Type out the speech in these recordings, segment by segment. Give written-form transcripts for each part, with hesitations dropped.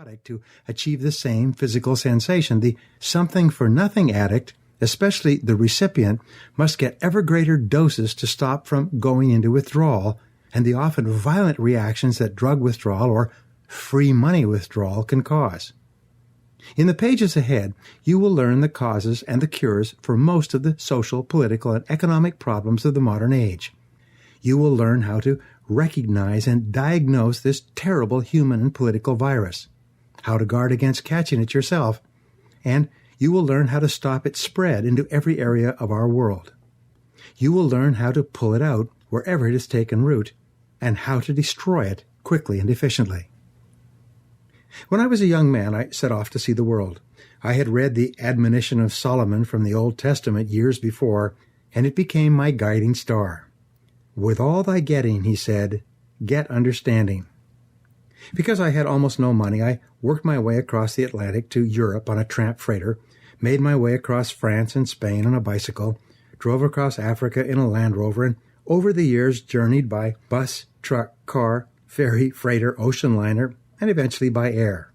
narcotic to achieve the same physical sensation. The something-for-nothing addict, especially the recipient, must get ever greater doses to stop from going into withdrawal and the often violent reactions that drug withdrawal or free money withdrawal can cause. In the pages ahead, you will learn the causes and the cures for most of the social, political, and economic problems of the modern age. You will learn how to recognize and diagnose this terrible human and political virus, how to guard against catching it yourself, and you will learn how to stop its spread into every area of our world. You will learn how to pull it out wherever it has taken root, and how to destroy it quickly and efficiently. When I was a young man, I set off to see the world. I had read the admonition of Solomon from the Old Testament years before, and it became my guiding star. With all thy getting, he said, get understanding. Because I had almost no money, I worked my way across the Atlantic to Europe on a tramp freighter, made my way across France and Spain on a bicycle, drove across Africa in a Land Rover, and over the years journeyed by bus, truck, car, ferry, freighter, ocean liner, and eventually by air.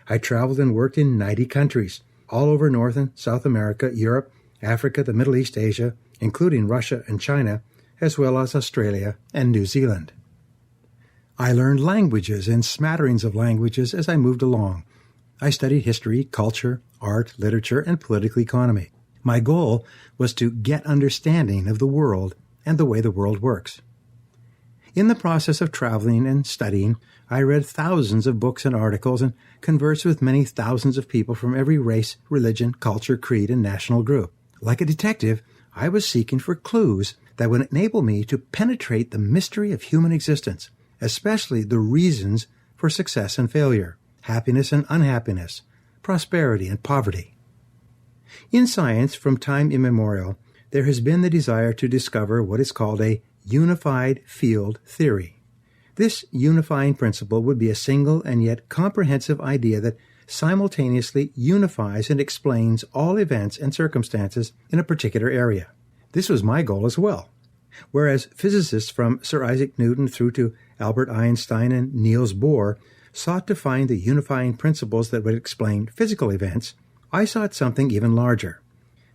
I traveled and worked in 90 countries, all over North and South America, Europe, Africa, the Middle East, Asia, including Russia and China, as well as Australia and New Zealand. I learned languages and smatterings of languages as I moved along. I studied history, culture, art, literature, and political economy. My goal was to get understanding of the world and the way the world works. In the process of traveling and studying, I read thousands of books and articles and conversed with many thousands of people from every race, religion, culture, creed, and national group. Like a detective, I was seeking for clues that would enable me to penetrate the mystery of human existence, especially the reasons for success and failure, happiness and unhappiness, prosperity and poverty. In science, from time immemorial, there has been the desire to discover what is called a unified field theory. This unifying principle would be a single and yet comprehensive idea that simultaneously unifies and explains all events and circumstances in a particular area. This was my goal as well. Whereas physicists from Sir Isaac Newton through to Albert Einstein and Niels Bohr sought to find the unifying principles that would explain physical events, I sought something even larger.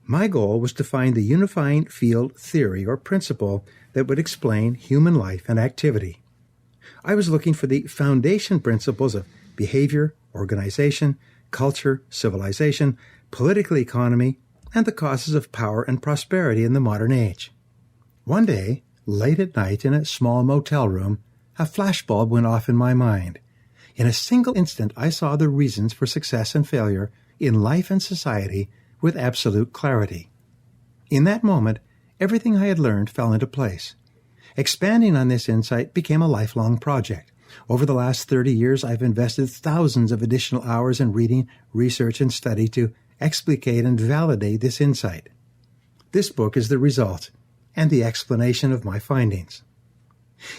My goal was to find the unifying field theory or principle that would explain human life and activity. I was looking for the foundation principles of behavior, organization, culture, civilization, political economy, and the causes of power and prosperity in the modern age. One day, late at night in a small motel room, a flashbulb went off in my mind. In a single instant, I saw the reasons for success and failure in life and society with absolute clarity. In that moment, everything I had learned fell into place. Expanding on this insight became a lifelong project. Over the last 30 years, I've invested thousands of additional hours in reading, research, and study to explicate and validate this insight. This book is the result and the explanation of my findings.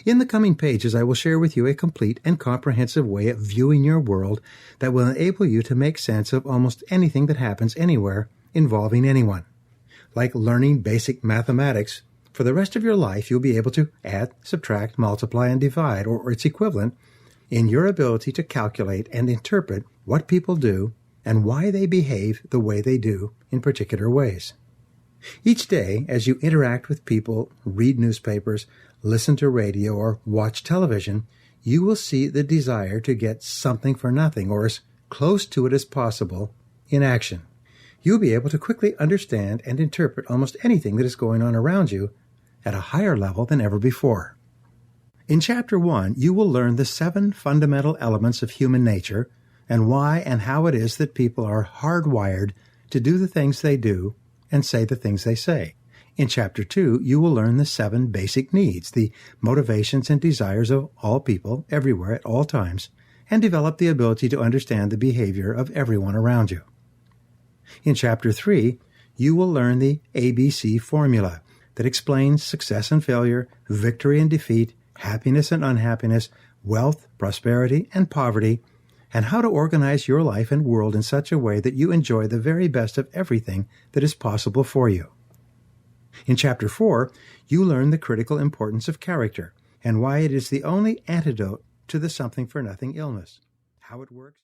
In the coming pages, I will share with you a complete and comprehensive way of viewing your world that will enable you to make sense of almost anything that happens anywhere involving anyone. Like learning basic mathematics, for the rest of your life you'll be able to add, subtract, multiply, and divide, or its equivalent, in your ability to calculate and interpret what people do and why they behave the way they do in particular ways. Each day, as you interact with people, read newspapers, listen to radio, or watch television, you will see the desire to get something for nothing, or as close to it as possible, in action. You'll be able to quickly understand and interpret almost anything that is going on around you at a higher level than ever before. In Chapter 1, you will learn the 7 fundamental elements of human nature and why and how it is that people are hardwired to do the things they do and say the things they say. In Chapter 2, you will learn the 7 basic needs, the motivations and desires of all people, everywhere, at all times, and develop the ability to understand the behavior of everyone around you. In Chapter 3, you will learn the ABC formula that explains success and failure, victory and defeat, happiness and unhappiness, wealth, prosperity, and poverty, and how to organize your life and world in such a way that you enjoy the very best of everything that is possible for you. In Chapter 4, you learn the critical importance of character and why it is the only antidote to the something-for-nothing illness, how it works.